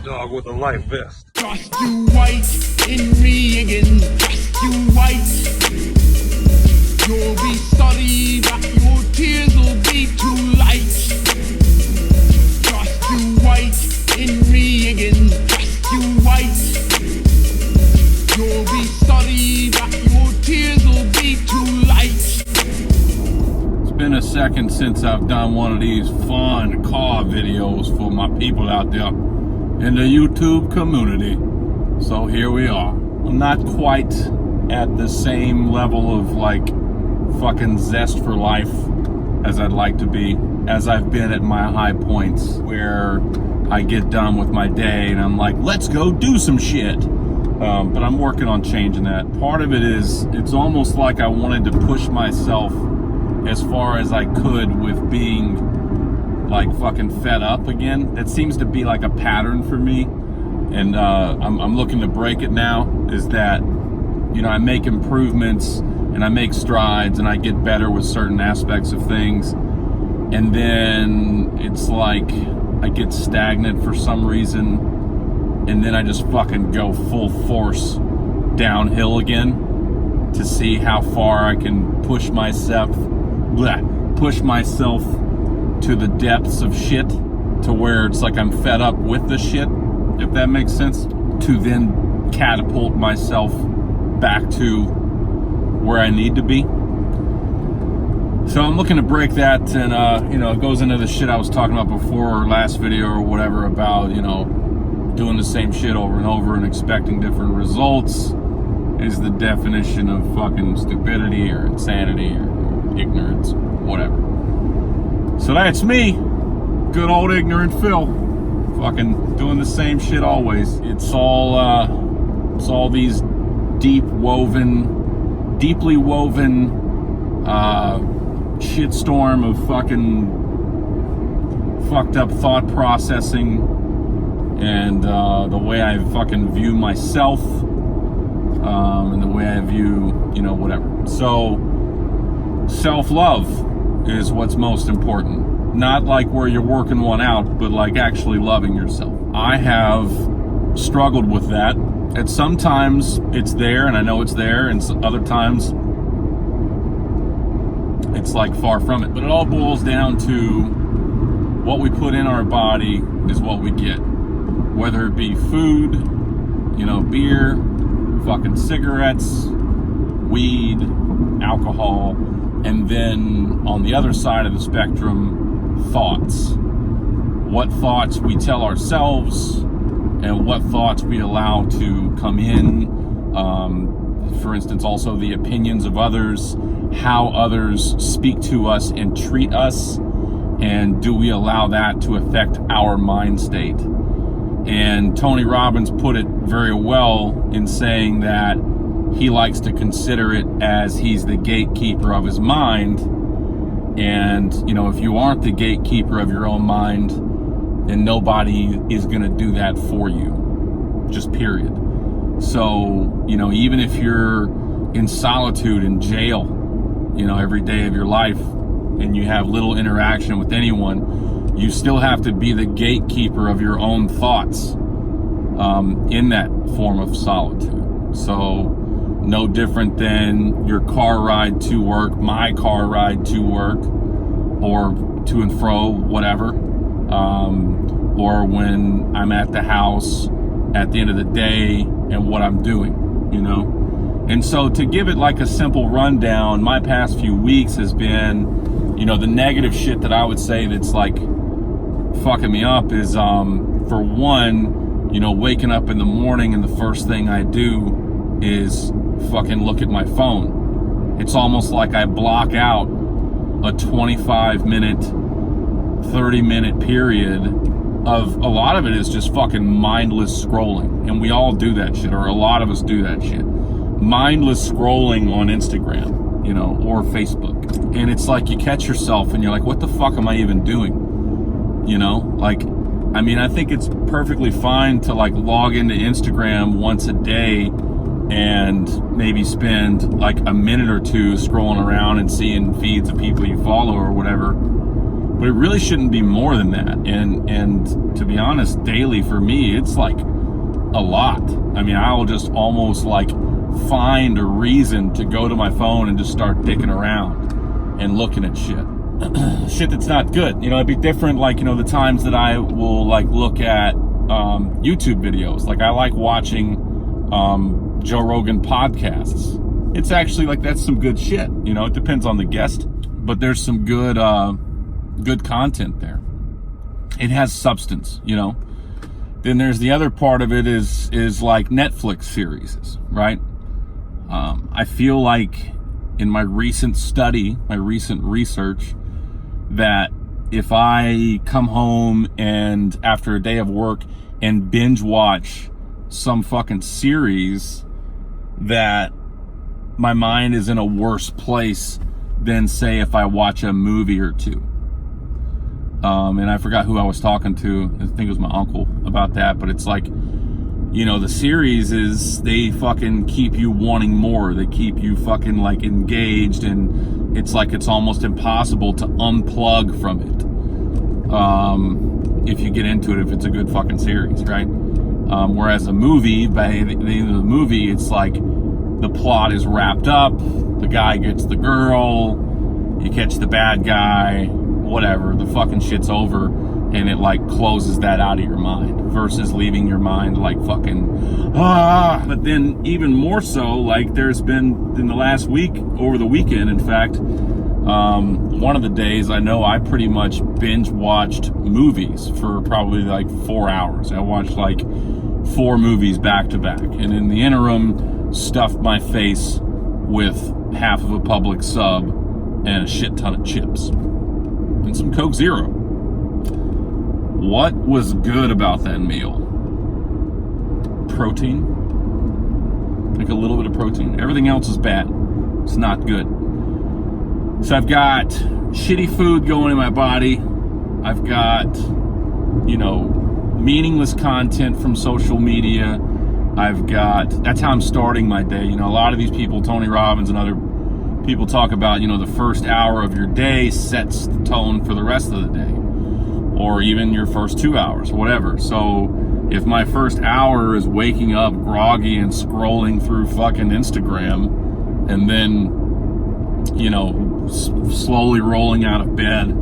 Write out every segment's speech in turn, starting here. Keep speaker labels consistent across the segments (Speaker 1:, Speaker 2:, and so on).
Speaker 1: dog with a life vest.
Speaker 2: Just you white in Reagan, just you white. You'll be sorry that your tears will be too light. Just you white in Reagan, just you white. You'll be sorry that your tears will be too light.
Speaker 3: It's been a second since I've done one of these fun car videos for my people out there in the YouTube community. So here we are. I'm not quite at the same level of like fucking zest for life as I'd like to be, as I've been at my high points where I get done with my day and I'm like, let's go do some shit. But I'm working on changing that. Part of it is, it's almost like I wanted to push myself as far as I could with being like fucking fed up again. It seems to be like a pattern for me, and I'm looking to break it now. Is that, you know, I make improvements and I make strides and I get better with certain aspects of things, and then it's like I get stagnant for some reason, and then I just fucking go full force downhill again to see how far I can push myself to the depths of shit, to where it's like I'm fed up with the shit, if that makes sense, to then catapult myself back to where I need to be. So I'm looking to break that, and you know, it goes into the shit I was talking about before, or last video or whatever, about, you know, doing the same shit over and over and expecting different results is the definition of fucking stupidity or insanity or ignorance, whatever. So that's me, good old ignorant Phil, fucking doing the same shit always. It's all these deeply woven shitstorm of fucking fucked up thought processing, and the way I fucking view myself, and the way I view, you know, whatever. So self-love is what's most important. Not like where you're working one out, but like actually loving yourself. I have struggled with that. At sometimes it's there and I know it's there, and other times it's like far from it. But it all boils down to what we put in our body is what we get. Whether it be food, you know, beer, fucking cigarettes, weed, alcohol, and then on the other side of the spectrum, thoughts. What thoughts we tell ourselves and what thoughts we allow to come in. For instance, also the opinions of others, how others speak to us and treat us, and do we allow that to affect our mind state? And Tony Robbins put it very well in saying that he likes to consider it as he's the gatekeeper of his mind. And, you know, if you aren't the gatekeeper of your own mind, then nobody is going to do that for you. Just period. So, you know, even if you're in solitude in jail, you know, every day of your life, and you have little interaction with anyone, you still have to be the gatekeeper of your own thoughts in that form of solitude. So no different than your car ride to work, my car ride to work, or to and fro, whatever, or when I'm at the house at the end of the day and what I'm doing, you know. And so to give it like a simple rundown, my past few weeks has been, you know, the negative shit that I would say that's like fucking me up is, for one, you know, waking up in the morning and the first thing I do is fucking look at my phone. It's almost like I block out a 25-minute, 30-minute period of, a lot of it is just fucking mindless scrolling. And we all do that shit, or a lot of us do that shit. Mindless scrolling on Instagram, you know, or Facebook. And it's like you catch yourself and you're like, what the fuck am I even doing? You know, like, I mean, I think it's perfectly fine to like log into Instagram once a day and maybe spend like a minute or two scrolling around and seeing feeds of people you follow or whatever. But it really shouldn't be more than that. And to be honest, daily for me, it's like a lot. I mean, I'll just almost like find a reason to go to my phone and just start dicking around and looking at shit. Shit that's not good. You know, it'd be different, like, you know, the times that I will like look at YouTube videos. Like, I like watching Joe Rogan podcasts. It's actually like, that's some good shit. You know, it depends on the guest, but there's some good content there. It has substance, you know. Then there's the other part of it is like Netflix series, right? I feel like in my recent study, my recent research, that if I come home and after a day of work and binge watch some fucking series, that my mind is in a worse place than, say, if I watch a movie or two. And I forgot who I was talking to. I think it was my uncle about that. But it's like, you know, the series is, they fucking keep you wanting more. They keep you fucking like engaged, and it's like it's almost impossible to unplug from it. If you get into it, if it's a good fucking series, right? Whereas a movie, by the end of the movie, it's like the plot is wrapped up. The guy gets the girl. You catch the bad guy. Whatever, the fucking shit's over, and it like closes that out of your mind, versus leaving your mind like fucking But then even more so, like, there's been in the last week, over the weekend, in fact, one of the days, I know I pretty much binge watched movies for probably like 4 hours. I watched like 4 movies back to back, and in the interim stuffed my face with half of a Publix sub and a shit ton of chips and some Coke Zero. What was good about that meal? Protein. Like a little bit of protein. Everything else is bad. It's not good. So I've got shitty food going in my body. I've got, you know, meaningless content from social media. That's how I'm starting my day. You know, a lot of these people, Tony Robbins and other people, talk about, you know, the first hour of your day sets the tone for the rest of the day, or even your first 2 hours, whatever. So if my first hour is waking up groggy and scrolling through fucking Instagram, and then, you know, slowly rolling out of bed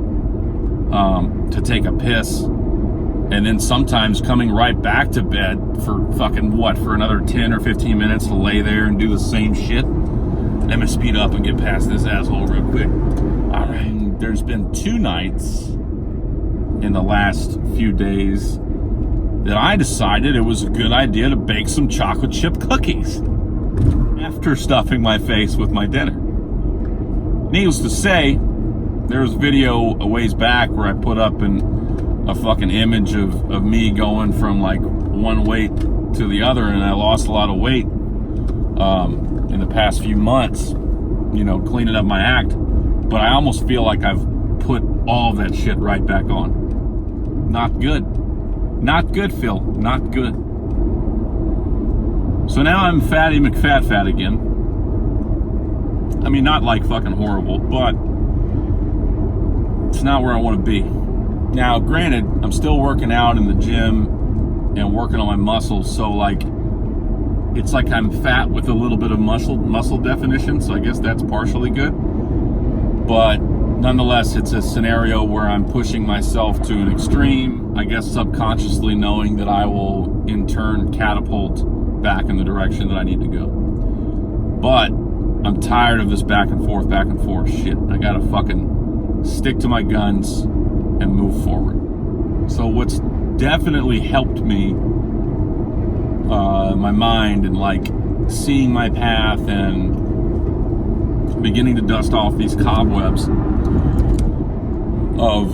Speaker 3: to take a piss, and then sometimes coming right back to bed for fucking for another 10 or 15 minutes to lay there and do the same shit. Let me speed up and get past this asshole real quick. All right. There's been 2 nights in the last few days that I decided it was a good idea to bake some chocolate chip cookies after stuffing my face with my dinner. Needless to say, there was a video a ways back where I put up a fucking image of me going from like one weight to the other, and I lost a lot of weight in the past few months, you know, cleaning up my act. But I almost feel like I've put all that shit right back on. Not good. Not good, Phil. Not good. So now I'm Fatty McFat again. I mean, not like fucking horrible, but it's not where I want to be. Now, granted, I'm still working out in the gym and working on my muscles, so like, it's like I'm fat with a little bit of muscle definition, so I guess that's partially good. But nonetheless, it's a scenario where I'm pushing myself to an extreme, I guess subconsciously knowing that I will in turn catapult back in the direction that I need to go. But I'm tired of this back and forth shit. I gotta fucking stick to my guns and move forward. So what's definitely helped me, my mind, and like seeing my path and beginning to dust off these cobwebs of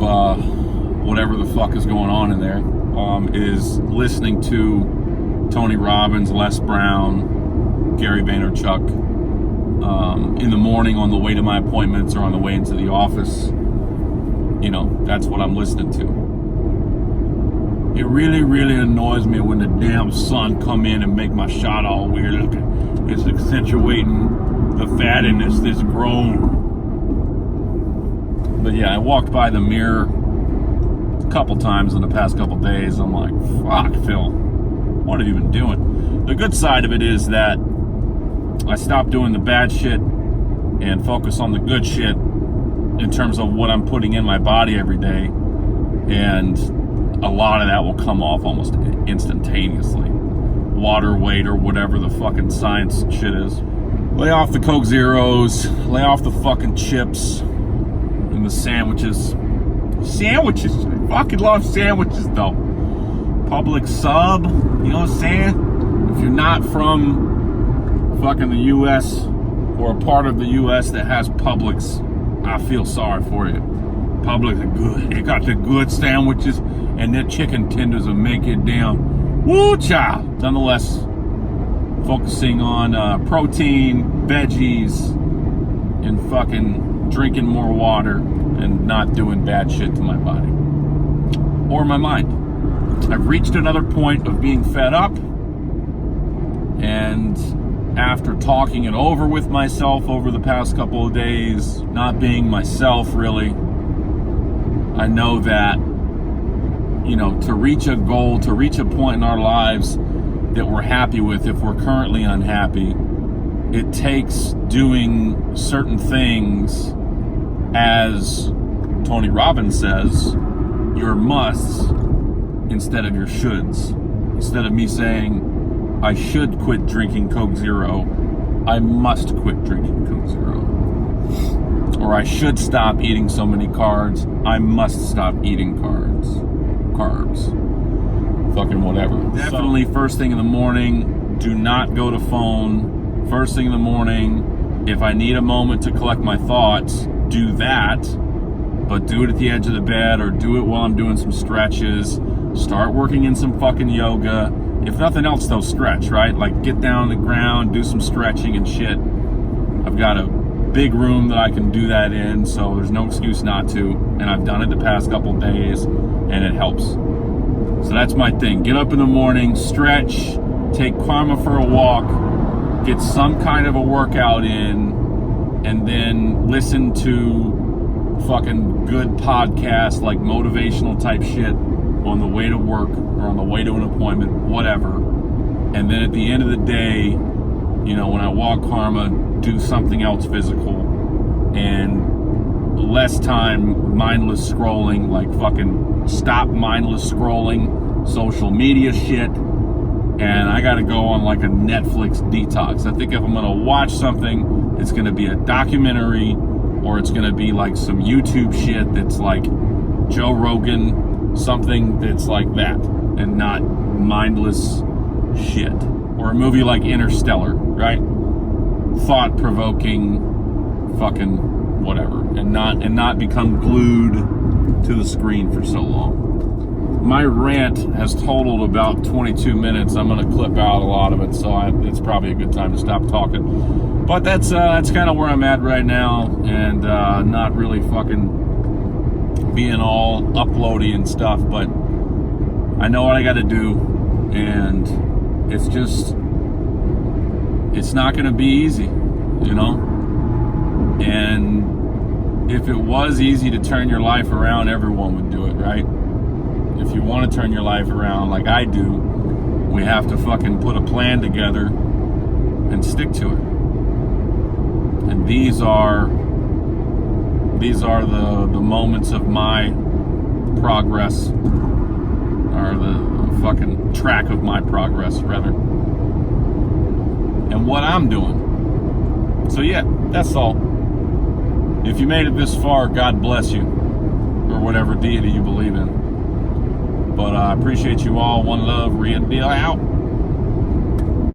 Speaker 3: whatever the fuck is going on in there, is listening to Tony Robbins, Les Brown, Gary Vaynerchuk in the morning on the way to my appointments or on the way into the office. You know, that's what I'm listening to. It really, really annoys me when the damn sun come in and make my shot all weird. It's accentuating the fattiness that's grown. But yeah, I walked by the mirror a couple times in the past couple days. I'm like, fuck, Phil, what have you been doing? The good side of it is that I stopped doing the bad shit and focus on the good shit in terms of what I'm putting in my body every day. And a lot of that will come off almost instantaneously. Water weight or whatever the fucking science shit is. Lay off the Coke Zeros, lay off the fucking chips and the sandwiches. Sandwiches, I fucking love sandwiches though. Public sub, you know what I'm saying? If you're not from fucking the US or a part of the US that has Publix, I feel sorry for you. Publix are good. They got the good sandwiches and their chicken tenders will make it down. Woo, child. Nonetheless, focusing on protein, veggies, and fucking drinking more water and not doing bad shit to my body or my mind. I've reached another point of being fed up, and after talking it over with myself over the past couple of days, not being myself really, I know that, you know, to reach a goal, to reach a point in our lives that we're happy with, if we're currently unhappy, it takes doing certain things, as Tony Robbins says, your musts instead of your shoulds. Instead of me saying, I should quit drinking Coke Zero, I must quit drinking Coke Zero. Or I should stop eating so many carbs, I must stop eating carbs. Fucking whatever. Definitely first thing in the morning, do not go to phone. First thing in the morning, if I need a moment to collect my thoughts, do that. But do it at the edge of the bed, or do it while I'm doing some stretches. Start working in some fucking yoga. If nothing else though, stretch, right? Like get down on the ground, do some stretching and shit. I've got a big room that I can do that in, so there's no excuse not to. And I've done it the past couple days, and it helps. So that's my thing. Get up in the morning, stretch, take Karma for a walk, get some kind of a workout in, and then listen to fucking good podcasts like motivational type shit on the way to work or on the way to an appointment, whatever. And then at the end of the day, you know, when I walk Karma, do something else physical, and less time mindless scrolling, like fucking stop mindless scrolling social media shit. And I gotta go on like a Netflix detox. I think if I'm gonna watch something, it's gonna be a documentary, or it's gonna be like some YouTube shit that's like Joe Rogan, something that's like that, and not mindless shit. Or a movie like Interstellar, right? Thought-provoking fucking whatever, and not become glued to the screen for so long. My rant has totaled about 22 minutes. I'm going to clip out a lot of it, so it's probably a good time to stop talking. But that's kind of where I'm at right now, and not really fucking being all uploady and stuff, but I know what I got to do, and it's not going to be easy, you know? And if it was easy to turn your life around, everyone would do it, right? If you want to turn your life around like I do, we have to fucking put a plan together and stick to it. And these are the moments of my progress, or the fucking track of my progress, rather, and what I'm doing. So yeah, that's all. If you made it this far, God bless you, or whatever deity you believe in. But I appreciate you all. One love, Red Bill out.